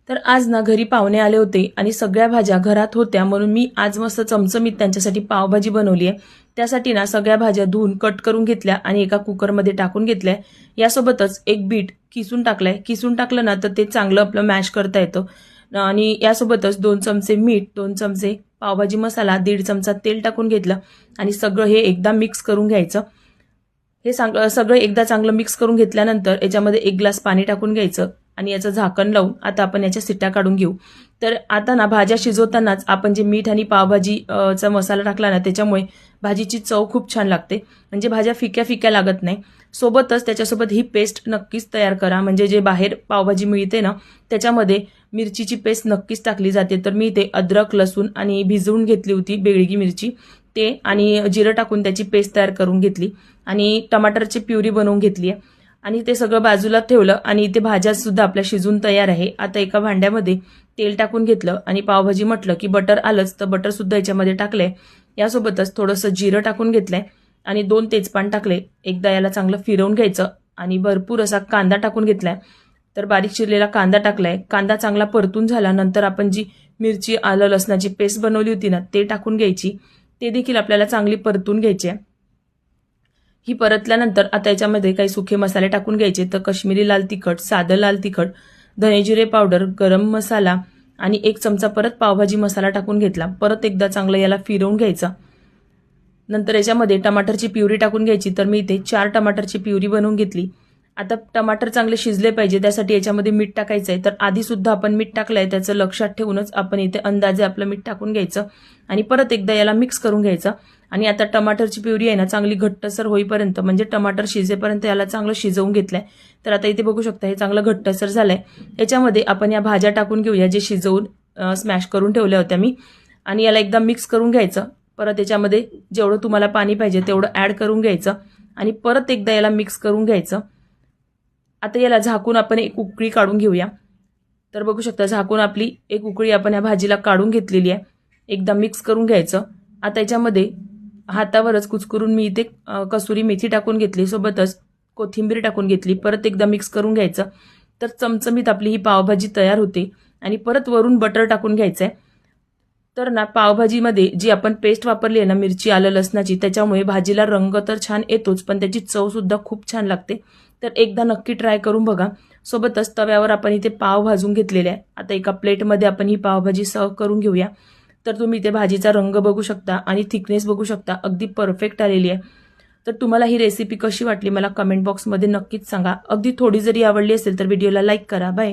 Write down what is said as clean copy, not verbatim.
तर आज ना घरी पाहुणे आले होते आणि सगळ्या भाज्या घरात होत्या, म्हणून मी आज मस्त चमचमीत त्यांच्यासाठी पावभाजी बनवली आहे. त्यासाठी ना सगळ्या भाज्या धुवून कट करून घेतल्या आणि एका कुकरमध्ये टाकून घेतल्या. यासोबतच एक बीट किसून टाकलाय. किसून टाकलं ना तर ते चांगलं आपलं मॅश करता येतं. आणि यासोबतच 2 चमचे मीठ, 2 चमचे पावभाजी मसाला, 1.5 चमचा तेल टाकून घेतलं आणि सगळं हे एकदा मिक्स करून घ्यायचं. हे सगळं एकदा चांगलं मिक्स करून घेतल्यानंतर याच्यामध्ये 1 ग्लास पाणी टाकून घ्यायचं आणि याचं झाकण लावून आता आपण याच्या सिट्ट्या काढून घेऊ. तर आता ना भाज्या शिजवतानाच आपण जे मीठ आणि पावभाजी चा मसाला टाकला ना, त्याच्यामुळे भाजीची चव खूप छान लागते. म्हणजे भाज्या फिक्या फिक्या लागत नाही. सोबतच त्याच्यासोबत ही पेस्ट नक्कीच तयार करा. म्हणजे जे बाहेर पावभाजी मिळते ना, त्याच्यामध्ये मिरचीची पेस्ट नक्कीच टाकली जाते. तर मी ते अद्रक, लसूण आणि भिजवून घेतली होती बेडगी मिरची, ते आणि जिरं टाकून त्याची पेस्ट तयार करून घेतली आणि टमाटरची प्युरी बनवून घेतली आहे आणि ते सगळं बाजूला ठेवलं. आणि इथे भाज्या सुद्धा आपल्या शिजून तयार आहे. आता एका भांड्यामध्ये तेल टाकून घेतलं आणि पावभाजी म्हटलं की बटर आलंच, तर बटर सुद्धा याच्यामध्ये टाकलंय. यासोबतच थोडंसं जिरं टाकून घेतलंय आणि 2 तेजपान टाकले. एकदा याला चांगलं फिरवून घ्यायचं आणि भरपूर असा कांदा टाकून घेतलाय. तर बारीक चिरलेला कांदा टाकलाय. कांदा चांगला परतून झाल्यानंतर आपण जी मिरची, आलं, लसणाची पेस्ट बनवली होती ना, ते टाकून घ्यायची. ते देखील आपल्याला चांगली परतून घ्यायची आहे. ही परतल्यानंतर आता याच्यामध्ये काही सुखे मसाले टाकून घ्यायचे. तर काश्मीरी लाल तिखट, साधं लाल तिखट, धने जिरे पावडर, गरम मसाला आणि 1 चमचा परत पावभाजी मसाला टाकून घेतला. परत एकदा चांगलं याला फिरवून घ्यायचं. नंतर याच्यामध्ये टमाटरची प्युरी टाकून घ्यायची. तर मी इथे 4 टमाटरची प्युरी बनवून घेतली. आता टमाटर चांगले शिजले पाहिजे, त्यासाठी याच्यामध्ये मीठ टाकायचं आहे. तर आधी सुद्धा आपण मीठ टाकलंय, त्याचं लक्षात ठेवूनच आपण इथे अंदाजे आपलं मीठ टाकून घ्यायचं आणि परत एकदा याला मिक्स करून घ्यायचं. आणि आता टमाटरची प्युरी आहे ना, चांगली घट्टसर होईपर्यंत, म्हणजे टमाटर शिजेपर्यंत याला चांगलं शिजवून घेतलंय. तर आता इथे बघू शकता हे चांगलं घट्टसर झालंय. याच्यामध्ये आपण या भाज्या टाकून घेऊया, जे शिजवून स्मॅश करून ठेवल्या होत्या मी, आणि याला एकदा मिक्स करून घ्यायचं. परत याच्यामध्ये जेवढं तुम्हाला पाणी पाहिजे तेवढं ॲड करून घ्यायचं आणि परत एकदा याला मिक्स करून घ्यायचं. आता याला झाकून आपण एक उकळी काढून घेऊया. तर बघू शकता झाकून आपली एक उकळी आपण या भाजीला काढून घेतलेली आहे. एकदा मिक्स करून घ्यायचं. आता याच्यामध्ये हातावरच कुचकरून मी इथे कसुरी मेथी टाकून घेतली, सोबतच कोथिंबीर टाकून घेतली. परत एकदा मिक्स करून घ्यायचं. तर चमचमीत आपली ही पावभाजी तयार होते. आणि परत वरून बटर टाकून घ्यायचंय. तर ना पावभाजीमध्ये जी आपण पेस्ट वापरली आहे ना, मिरची, आलं, लसणाची, त्याच्यामुळे भाजीला रंग तर छान येतोच, पण त्याची चव सुद्धा खूप छान लागते. तर एकदा नक्की ट्राय करून बघा. सोबतच तव्यावर आपण इथे पाव भाजून घेतलेले आहे. आता एका प्लेटमध्ये आपण ही पावभाजी सर्व करून घेऊया. तर तुम्ही इथे भाजीचा रंग बघू शकता आणि थिकनेस बघू शकता, अगदी परफेक्ट आलेली आहे. तर तुम्हाला ही रेसिपी कशी वाटली मला कमेंट बॉक्समध्ये नक्कीच सांगा. अगदी थोडी जरी आवडली असेल तर व्हिडिओला लाईक करा. बाय.